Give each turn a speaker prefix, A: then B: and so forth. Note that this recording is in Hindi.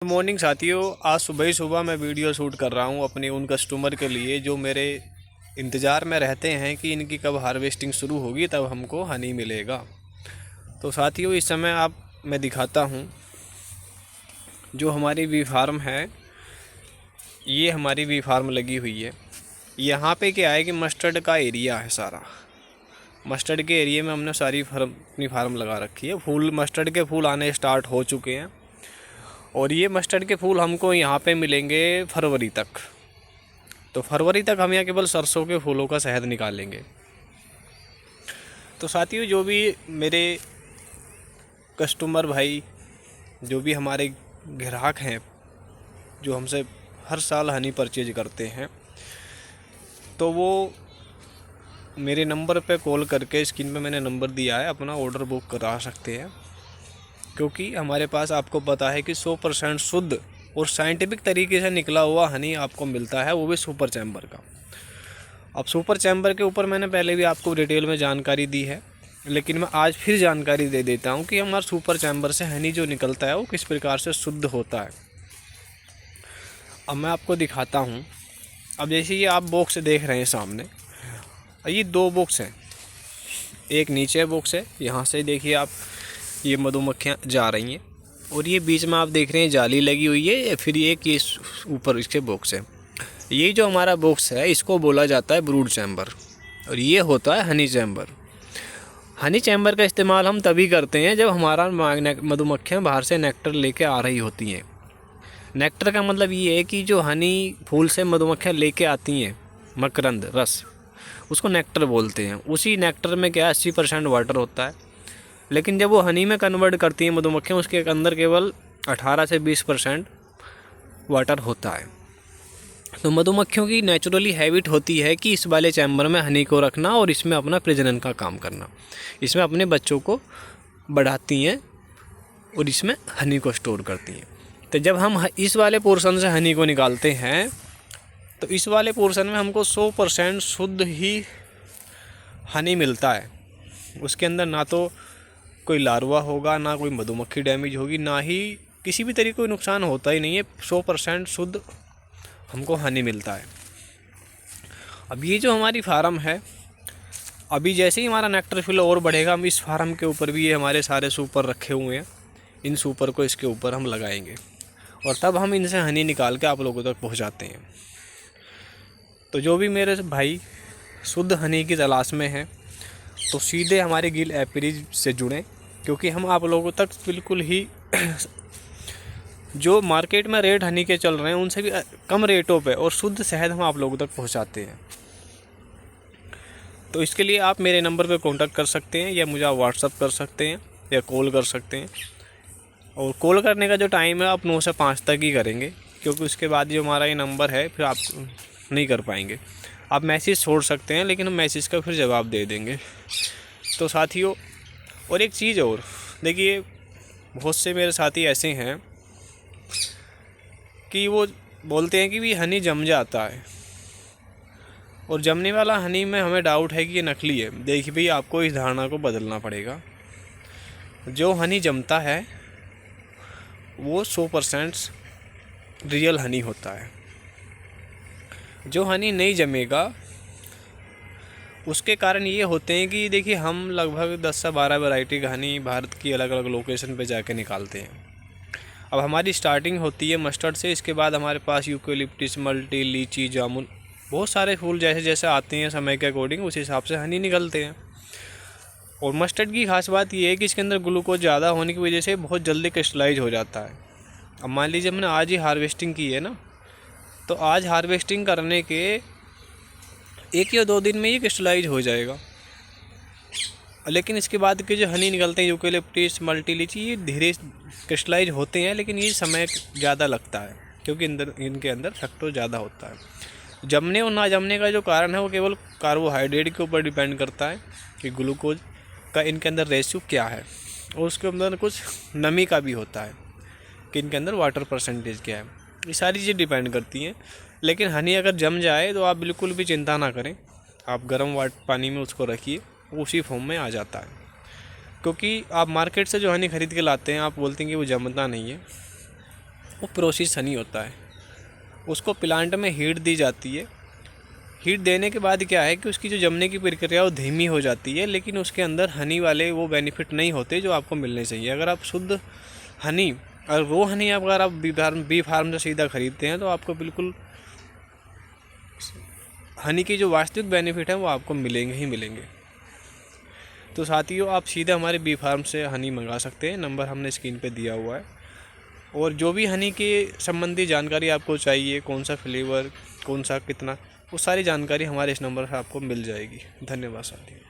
A: मॉर्निंग साथियों, आज सुबह ही सुबह मैं वीडियो शूट कर रहा हूँ अपने उन कस्टमर के लिए जो मेरे इंतज़ार में रहते हैं कि इनकी कब हार्वेस्टिंग शुरू होगी तब हमको हनी मिलेगा। तो साथियों, इस समय आप मैं दिखाता हूँ जो हमारी वी फार्म है। ये हमारी वी फार्म लगी हुई है। यहाँ पे क्या है कि मस्टर्ड का एरिया है सारा। मस्टर्ड के एरिया में हमने सारी अपनी फार्म लगा रखी है। मस्टर्ड के फूल आने स्टार्ट हो चुके हैं और ये मस्टर्ड के फूल हमको यहाँ पे मिलेंगे फरवरी तक। तो फरवरी तक हम यहाँ केवल सरसों के फूलों का शहद निकालेंगे। तो साथियों, जो भी मेरे कस्टमर भाई, जो भी हमारे ग्राहक हैं, जो हमसे हर साल हनी परचेज करते हैं, तो वो मेरे नंबर पे कॉल करके, स्क्रीन पे मैंने नंबर दिया है, अपना ऑर्डर बुक करा सकते हैं। क्योंकि हमारे पास आपको पता है कि 100% शुद्ध और साइंटिफिक तरीके से निकला हुआ हनी आपको मिलता है, वो भी सुपर चैम्बर का। अब सुपर चैम्बर के ऊपर मैंने पहले भी आपको डिटेल में जानकारी दी है, लेकिन मैं आज फिर जानकारी दे देता हूँ कि हमारा सुपर चैम्बर से हनी जो निकलता है वो किस प्रकार से शुद्ध होता है। अब मैं आपको दिखाता हूँ। अब जैसे ये आप बॉक्स देख रहे हैं सामने, ये 2 बॉक्स हैं। एक नीचे बॉक्स है, यहाँ से देखिए आप, ये मधुमक्खियाँ जा रही हैं, और ये बीच में आप देख रहे हैं जाली लगी हुई है। फिर ये ऊपर इसके बॉक्स है। ये जो हमारा बॉक्स है इसको बोला जाता है ब्रूड चैम्बर, और ये होता है हनी चैम्बर। हनी चैम्बर का इस्तेमाल हम तभी करते हैं जब हमारा मधुमक्खियाँ बाहर से नेक्टर लेके आ रही होती हैं। नेक्टर का मतलब ये है कि जो हनी फूल से मधुमक्खियाँ लेके आती हैं, मकरंद रस, उसको नेक्टर बोलते हैं। उसी नेक्टर में क्या 80% वाटर होता है, लेकिन जब वो हनी में कन्वर्ट करती हैं मधुमक्खियाँ, उसके अंदर केवल 18 से 20% वाटर होता है। तो मधुमक्खियों की नेचुरली हैबिट होती है कि इस वाले चैम्बर में हनी को रखना और इसमें अपना प्रजनन का काम करना। इसमें अपने बच्चों को बढ़ाती हैं और इसमें हनी को स्टोर करती हैं। तो जब हम इस वाले पोर्शन से हनी को निकालते हैं, तो इस वाले पोर्शन में हमको 100% शुद्ध ही हनी मिलता है। उसके अंदर ना तो कोई लार्वा होगा, ना कोई मधुमक्खी डैमेज होगी, ना ही किसी भी तरीके कोई नुकसान होता ही नहीं है। 100% शुद्ध हमको हनी मिलता है। अब ये जो हमारी फार्म है, अभी जैसे ही हमारा नेक्टर फिल और बढ़ेगा, हम इस फार्म के ऊपर भी ये हमारे सारे सुपर रखे हुए हैं, इन सुपर को इसके ऊपर हम लगाएंगे और तब हम इनसे हनी निकाल के आप लोगों तक पहुंचाते हैं। तो जो भी मेरे भाई शुद्ध हनी की तलाश में हैं, तो सीधे हमारे गिल एपरीज से जुड़ें, क्योंकि हम आप लोगों तक बिल्कुल ही जो मार्केट में रेट हनी के चल रहे हैं उनसे भी कम रेटों पे और शुद्ध शहद हम आप लोगों तक पहुंचाते हैं। तो इसके लिए आप मेरे नंबर पे कांटेक्ट कर सकते हैं, या मुझे आप व्हाट्सअप कर सकते हैं, या कॉल कर सकते हैं। और कॉल करने का जो टाइम है आप 9 से 5 तक ही करेंगे, क्योंकि उसके बाद जो हमारा ये नंबर है फिर आप नहीं कर पाएंगे। आप मैसेज छोड़ सकते हैं, लेकिन हम मैसेज का फिर जवाब दे देंगे। तो साथियों, और एक चीज़ और देखिए, बहुत से मेरे साथी ऐसे हैं कि वो बोलते हैं कि भी हनी जम जाता है, और जमने वाला हनी में हमें डाउट है कि ये नकली है। देखिए भाई, आपको इस धारणा को बदलना पड़ेगा। जो हनी जमता है वो 100% रियल हनी होता है। जो हनी नहीं जमेगा उसके कारण ये होते हैं कि देखिए, हम लगभग 10 से 12 वैरायटी का हनी भारत की अलग अलग लोकेशन पे जाके निकालते हैं। अब हमारी स्टार्टिंग होती है मस्टर्ड से, इसके बाद हमारे पास यूकेलिप्टिस, मल्टी, लीची, जामुन, बहुत सारे फूल जैसे जैसे आते हैं समय के अकॉर्डिंग उस हिसाब से हनी निकलते हैं। और मस्टर्ड की खास बात ये है कि इसके अंदर ग्लूकोज ज़्यादा होने की वजह से बहुत जल्दी क्रिस्टलाइज हो जाता है। अब मान लीजिए हमने आज ही हार्वेस्टिंग की है ना, तो आज हार्वेस्टिंग करने के 1 या 2 दिन में ये क्रिस्टलाइज हो जाएगा। लेकिन इसके बाद के जो हनी निकलते हैं यूकेलिप्टिस, मल्टी, लीची, ये धीरे क्रिस्टलाइज होते हैं, लेकिन ये समय ज़्यादा लगता है क्योंकि इनके अंदर फ्रक्टोज ज़्यादा होता है। जमने और ना जमने का जो कारण है वो केवल कार्बोहाइड्रेट के ऊपर डिपेंड करता है कि ग्लूकोज का इनके अंदर रेशियो क्या है, और उसके अंदर कुछ नमी का भी होता है कि इनके अंदर वाटर परसेंटेज क्या है। ये सारी चीज़ें डिपेंड करती हैं। लेकिन हनी अगर जम जाए तो आप बिल्कुल भी चिंता ना करें, आप गर्म पानी में उसको रखिए, उसी फॉर्म में आ जाता है। क्योंकि आप मार्केट से जो हनी ख़रीद के लाते हैं, आप बोलते हैं कि वो जमता नहीं है, वो प्रोसेस हनी होता है। उसको प्लांट में हीट दी जाती है। हीट देने के बाद क्या है कि उसकी जो जमने की प्रक्रिया वो धीमी हो जाती है, लेकिन उसके अंदर हनी वाले वो बेनिफिट नहीं होते जो आपको मिलने चाहिए। अगर आप शुद्ध हनी और रो हनी अगर आप बी फार्म से सीधा ख़रीदते हैं तो आपको बिल्कुल हनी की जो वास्तविक बेनिफिट है वो आपको मिलेंगे ही मिलेंगे। तो साथियों, आप सीधे हमारे बी फार्म से हनी मंगा सकते हैं, नंबर हमने स्क्रीन पे दिया हुआ है। और जो भी हनी के संबंधी जानकारी आपको चाहिए, कौन सा फ्लेवर, कौन सा कितना, वो सारी जानकारी हमारे इस नंबर से आपको मिल जाएगी। धन्यवाद साथियों।